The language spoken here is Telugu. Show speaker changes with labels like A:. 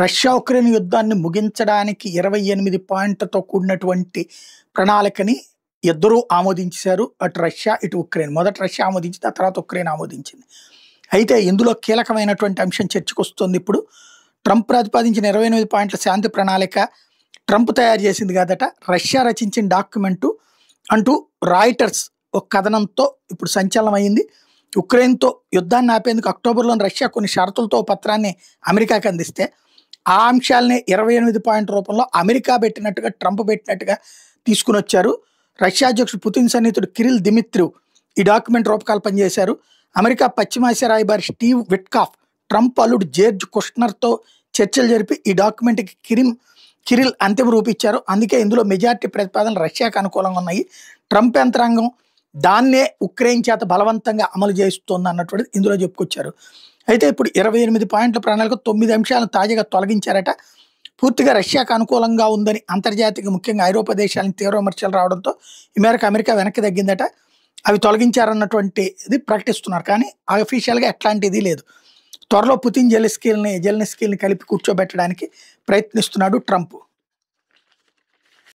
A: రష్యా ఉక్రెయిన్ యుద్ధాన్ని ముగించడానికి 28 పాయింట్లతో కూడినటువంటి ప్రణాళికని ఇద్దరూ ఆమోదించారు. అటు రష్యా, ఇటు ఉక్రెయిన్. మొదట రష్యా ఆమోదించింది, ఆ తర్వాత ఉక్రెయిన్ ఆమోదించింది. అయితే ఇందులో కీలకమైనటువంటి అంశం చర్చకొస్తుంది ఇప్పుడు. ట్రంప్ ప్రతిపాదించిన 28 పాయింట్ల శాంతి ప్రణాళిక ట్రంప్ తయారు చేసింది కాదట, రష్యా రచించిన డాక్యుమెంటు అంటూ రాయిటర్స్ ఒక కథనంతో ఇప్పుడు సంచలనమైంది. ఉక్రెయిన్తో యుద్ధాన్ని ఆపేందుకు అక్టోబర్లో రష్యా కొన్ని షరతులతో పత్రాన్ని అమెరికాకి అందిస్తే ఆ అంశాలనే 28 పాయింట్ రూపంలో అమెరికా పెట్టినట్టుగా, ట్రంప్ పెట్టినట్టుగా తీసుకుని వచ్చారు. రష్యా అధ్యక్షుడు పుతిన్ సన్నిహితుడు కిరిల్ దిమిత్రివ్ ఈ డాక్యుమెంట్ రూపకల్పన చేశారు. అమెరికా పశ్చిమాసియా రాయబారి స్టీవ్ విట్కాఫ్ ట్రంప్ అల్లుడు జార్జ్ కుష్నర్తో చర్చలు జరిపి ఈ డాక్యుమెంట్కి కిరిల్ అంతిమ రూపిచ్చారు. అందుకే ఇందులో మెజార్టీ ప్రతిపాదనలు రష్యాకు అనుకూలంగా ఉన్నాయి. ట్రంప్ యంత్రాంగం దాన్నే ఉక్రెయిన్ చేత బలవంతంగా అమలు చేస్తోంది అన్నటువంటిది ఇందులో చెప్పుకొచ్చారు. అయితే ఇప్పుడు 28 పాయింట్ల ప్రణాళిక 9 అంశాలను తాజాగా తొలగించారట. పూర్తిగా రష్యాకు అనుకూలంగా ఉందని అంతర్జాతీయ ముఖ్యంగా ఐరోపా దేశాలను తీవ్ర విమర్శలు రావడంతో ఈ మేరకు అమెరికా వెనక్కి తగ్గిందట. అవి తొలగించారన్నటువంటిది ప్రకటిస్తున్నారు, కానీ అఫీషియల్గా ఎట్లాంటిది లేదు. త్వరలో పుతిన్ జెలెన్స్కీని కలిపి కూర్చోబెట్టడానికి ప్రయత్నిస్తున్నాడు ట్రంప్.